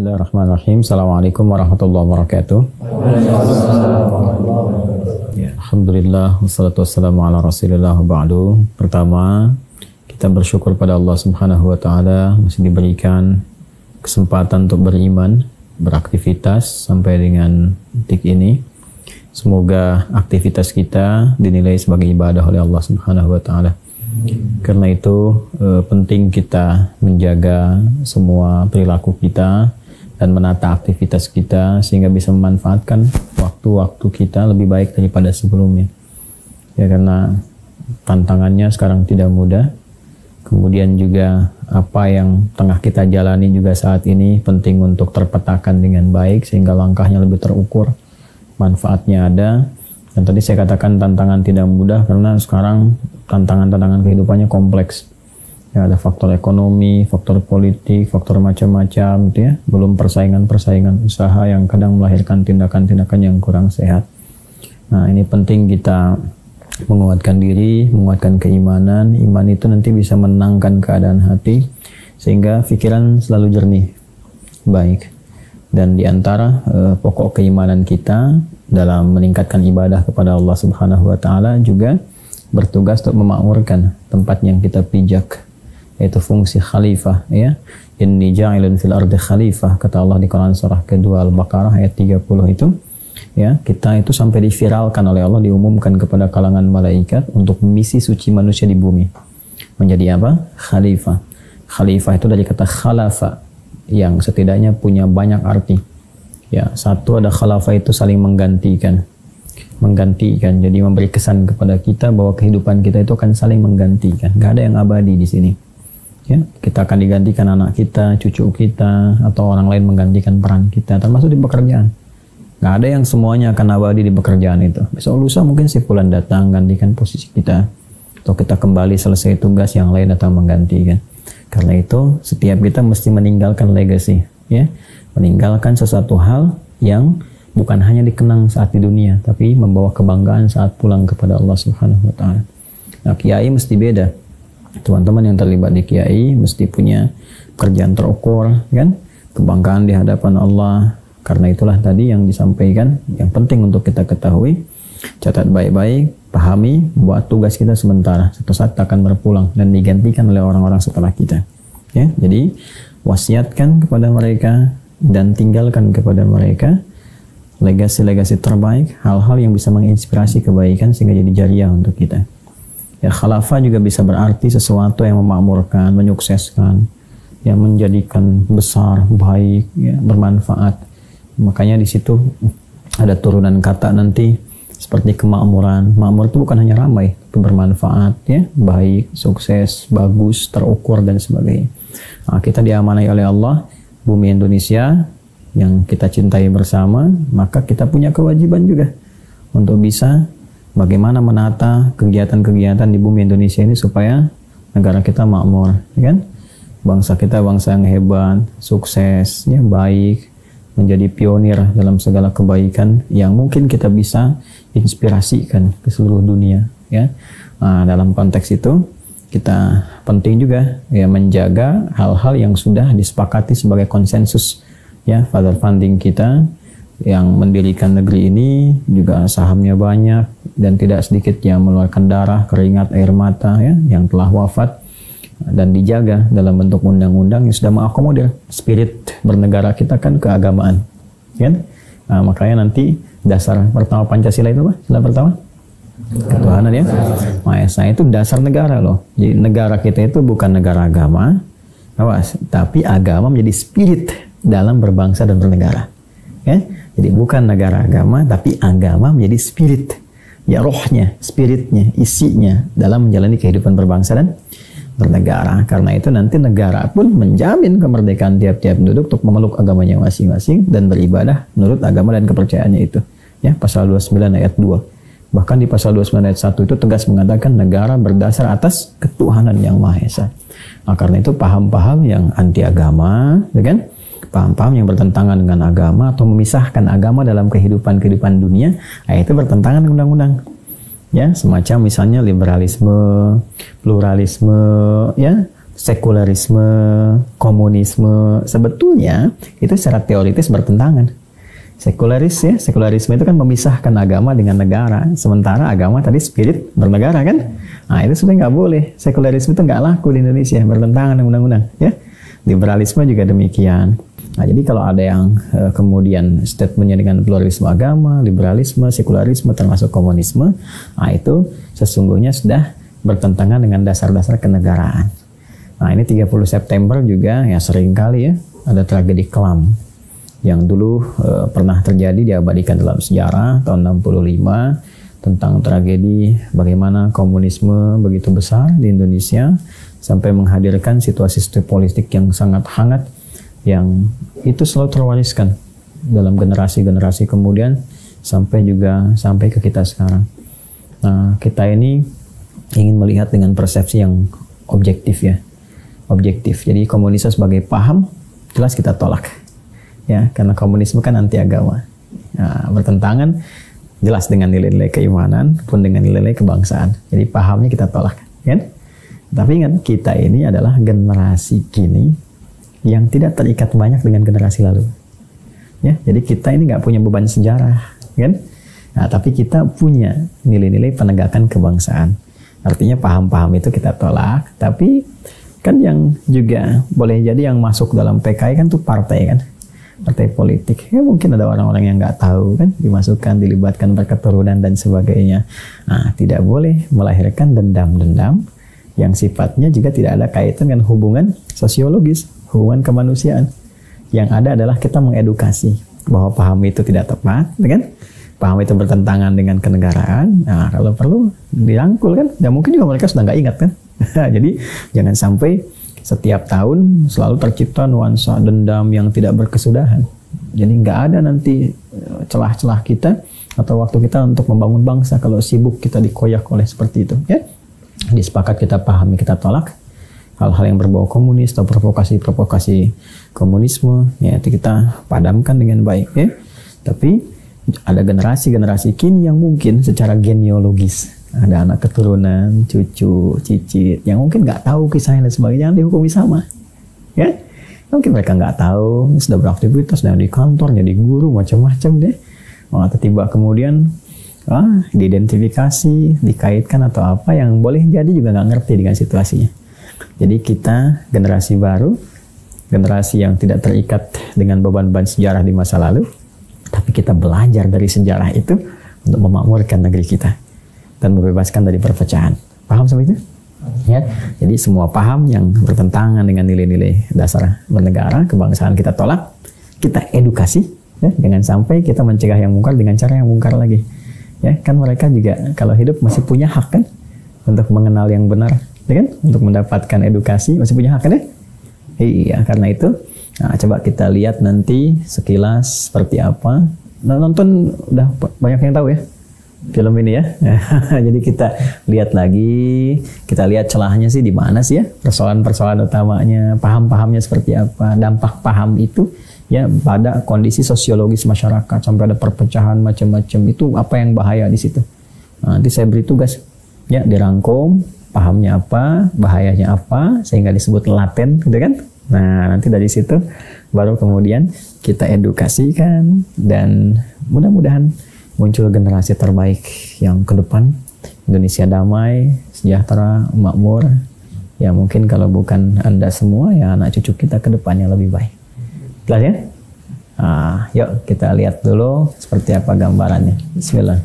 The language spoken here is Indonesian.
Bismillahirrahmanirrahim. Assalamualaikum warahmatullahi wabarakatuh. Ya, alhamdulillah wassalatu wassalamu ala Rasulillah wa ba'du. Pertama, kita bersyukur pada Allah Subhanahu wa taala masih diberikan kesempatan untuk beriman, beraktivitas sampai dengan detik ini. Semoga aktivitas kita dinilai sebagai ibadah oleh Allah Subhanahu wa taala. Karena itu penting kita menjaga semua perilaku kita dan menata aktivitas kita sehingga bisa memanfaatkan waktu-waktu kita lebih baik daripada sebelumnya. Ya, karena tantangannya sekarang tidak mudah. Kemudian juga apa yang tengah kita jalani juga saat ini penting untuk terpetakan dengan baik sehingga langkahnya lebih terukur, manfaatnya ada. Dan tadi saya katakan tantangan tidak mudah karena sekarang tantangan-tantangan kehidupannya kompleks. Ya, ada faktor ekonomi, faktor politik, faktor macam-macam gitu ya. Belum persaingan-persaingan usaha yang kadang melahirkan tindakan-tindakan yang kurang sehat. Nah, ini penting kita menguatkan diri, menguatkan keimanan. Iman itu nanti bisa menenangkan keadaan hati sehingga pikiran selalu jernih, baik. Dan di antara pokok keimanan kita dalam meningkatkan ibadah kepada Allah Subhanahu wa taala juga bertugas untuk memakmurkan tempat yang kita pijak, yaitu fungsi khalifah, ya. Inni ja'ilun fil ardi khalifah, kata Allah di Quran surah kedua Al-Baqarah ayat 30 itu. Ya, kita itu sampai diviralkan oleh Allah, diumumkan kepada kalangan malaikat untuk misi suci manusia di bumi. Menjadi apa? Khalifah. Khalifah itu dari kata khalafa yang setidaknya punya banyak arti. Ya, satu ada khalafa itu saling menggantikan. Menggantikan, jadi memberi kesan kepada kita bahwa kehidupan kita itu akan saling menggantikan. Gak ada yang abadi di sini. Ya, kita akan digantikan anak kita, cucu kita, atau orang lain menggantikan peran kita, termasuk di pekerjaan. Gak ada yang semuanya akan abadi di pekerjaan itu. Besok lusa mungkin si fulan datang gantikan posisi kita, atau kita kembali selesai tugas yang lain datang menggantikan. Karena itu setiap kita mesti meninggalkan legacy, ya, meninggalkan sesuatu hal yang bukan hanya dikenang saat di dunia, tapi membawa kebanggaan saat pulang kepada Allah Subhanahu wa taala. Nah, kiai mesti beda. Teman-teman yang terlibat di kiai mesti punya pekerjaan terukur, kan? Kebanggaan di hadapan Allah. Karena itulah tadi yang disampaikan, yang penting untuk kita ketahui, catat baik-baik, pahami, buat tugas kita sementara. Suatu saat akan berpulang dan digantikan oleh orang-orang setelah kita. Ya, jadi wasiatkan kepada mereka dan tinggalkan kepada mereka legasi-legasi terbaik, hal-hal yang bisa menginspirasi kebaikan sehingga jadi jariah untuk kita. Ya, khalafah juga bisa berarti sesuatu yang memakmurkan, menyukseskan, yang menjadikan besar, baik, ya, bermanfaat. Makanya di situ ada turunan kata nanti seperti kemakmuran. Makmur itu bukan hanya ramai, tapi bermanfaat, ya, baik, sukses, bagus, terukur dan sebagainya. Nah, kita diamanai oleh Allah bumi Indonesia yang kita cintai bersama, maka kita punya kewajiban juga untuk bisa bagaimana menata kegiatan-kegiatan di bumi Indonesia ini supaya negara kita makmur, ya kan? Bangsa kita bangsa yang hebat, sukses, ya, baik, menjadi pionir dalam segala kebaikan yang mungkin kita bisa inspirasikan ke seluruh dunia, ya. Nah, dalam konteks itu kita penting juga ya menjaga hal-hal yang sudah disepakati sebagai konsensus, ya, father funding kita yang mendirikan negeri ini juga sahamnya banyak dan tidak sedikit yang mengeluarkan darah, keringat, air mata, ya, yang telah wafat dan dijaga dalam bentuk undang-undang yang sudah mengakomodir spirit bernegara kita kan keagamaan, kan? Nah, makanya nanti dasar pertama Pancasila itu apa? Sila pertama ketuhanan, ya, Maha Esa, itu dasar negara loh. Jadi negara kita itu bukan negara agama, awas, tapi agama menjadi spirit dalam berbangsa dan bernegara, ya. Jadi bukan negara agama, tapi agama menjadi spirit, ya, rohnya, spiritnya, isinya dalam menjalani kehidupan berbangsa dan bernegara. Karena itu nanti negara pun menjamin kemerdekaan tiap-tiap penduduk untuk memeluk agamanya masing-masing dan beribadah menurut agama dan kepercayaannya itu, ya, pasal 29 ayat 2. Bahkan di pasal 29 ayat 1 itu tegas mengatakan negara berdasar atas ketuhanan yang Maha Esa. Nah, karena itu paham-paham yang anti agama, ya kan? Paham-paham yang bertentangan dengan agama atau memisahkan agama dalam kehidupan dunia, itu bertentangan dengan undang-undang. Ya, semacam misalnya liberalisme, pluralisme, ya, sekularisme, komunisme, sebetulnya itu secara teoritis bertentangan. Sekularisme itu kan memisahkan agama dengan negara, sementara agama tadi spirit bernegara kan. Nah itu sebenarnya nggak boleh. Sekularisme itu nggak laku di Indonesia, bertentangan dengan undang-undang. Ya, liberalisme juga demikian. Nah jadi kalau ada yang kemudian statementnya dengan pluralisme agama, liberalisme, sekularisme termasuk komunisme, nah itu sesungguhnya sudah bertentangan dengan dasar-dasar kenegaraan. Nah ini 30 September juga ya sering kali ya ada tragedi kelam yang dulu pernah terjadi diabadikan dalam sejarah tahun 65 tentang tragedi bagaimana komunisme begitu besar di Indonesia sampai menghadirkan situasi politik yang sangat hangat yang itu selalu terwariskan dalam generasi-generasi kemudian sampai ke kita sekarang. Nah, kita ini ingin melihat dengan persepsi yang objektif ya. Objektif. Jadi komunisme sebagai paham jelas kita tolak. Ya, karena komunisme kan anti agama. Nah, bertentangan jelas dengan nilai-nilai keimanan pun dengan nilai-nilai kebangsaan. Jadi pahamnya kita tolak, kan? Tapi ingat, kita ini adalah generasi kini yang tidak terikat banyak dengan generasi lalu. Ya, jadi kita ini nggak punya beban sejarah, kan? Nah, tapi kita punya nilai-nilai penegakan kebangsaan. Artinya paham-paham itu kita tolak, tapi kan yang juga boleh jadi yang masuk dalam PKI kan tuh partai kan. Partai politik. Ya mungkin ada orang-orang yang nggak tahu kan, dimasukkan, dilibatkan berketurunan dan sebagainya. Nah, tidak boleh melahirkan dendam-dendam yang sifatnya juga tidak ada kaitan dengan hubungan sosiologis, hubungan kemanusiaan. Yang ada adalah kita mengedukasi bahwa paham itu tidak tepat, kan? Paham itu bertentangan dengan kenegaraan. Nah, kalau perlu dirangkul kan. Dan mungkin juga mereka sudah nggak ingat kan. Jadi jangan sampai setiap tahun selalu tercipta nuansa dendam yang tidak berkesudahan. Jadi nggak ada nanti celah-celah kita atau waktu kita untuk membangun bangsa kalau sibuk kita dikoyak oleh seperti itu. Ya, disepakat kita pahami, kita tolak hal-hal yang berbau komunis atau provokasi komunisme. Ya, itu kita padamkan dengan baik. Ya, tapi ada generasi kini yang mungkin secara genealogis ada anak keturunan, cucu, cicit yang mungkin nggak tahu kisahnya dan sebagainya, yang dihukumi sama, ya. Mungkin mereka nggak tahu, sudah beraktivitas, dan di kantor, jadi guru, macam-macam deh. Atau tiba kemudian diidentifikasi, dikaitkan atau apa yang boleh jadi juga nggak ngerti dengan situasinya. Jadi kita generasi baru, generasi yang tidak terikat dengan beban-beban sejarah di masa lalu, tapi kita belajar dari sejarah itu untuk memakmurkan negeri kita dan membebaskan dari perpecahan. Paham sampai itu? Ya. Jadi semua paham yang bertentangan dengan nilai-nilai dasar bernegara, kebangsaan kita tolak, kita edukasi, ya, jangan sampai kita mencegah yang mungkar dengan cara yang mungkar lagi. Ya, kan mereka juga kalau hidup masih punya hak kan untuk mengenal yang benar, ya kan? Untuk mendapatkan edukasi masih punya hak kan ya? Iya, karena itu coba kita lihat nanti sekilas seperti apa. Nah, nonton udah banyak yang tahu ya film ini ya. Jadi kita lihat lagi, kita lihat celahnya sih di mana sih ya, persoalan-persoalan utamanya, paham-pahamnya seperti apa, dampak paham itu ya pada kondisi sosiologis masyarakat sampai ada perpecahan macam-macam, itu apa yang bahaya di situ. Nanti saya beri tugas ya, dirangkum pahamnya apa, bahayanya apa, sehingga disebut laten gitu kan. Nah, nanti dari situ baru kemudian kita edukasikan dan mudah-mudahan muncul generasi terbaik yang ke depan, Indonesia damai, sejahtera, makmur. Ya mungkin kalau bukan Anda semua, ya anak cucu kita ke depan yang lebih baik. Jelas ya? Yuk kita lihat dulu seperti apa gambarannya. Bismillah.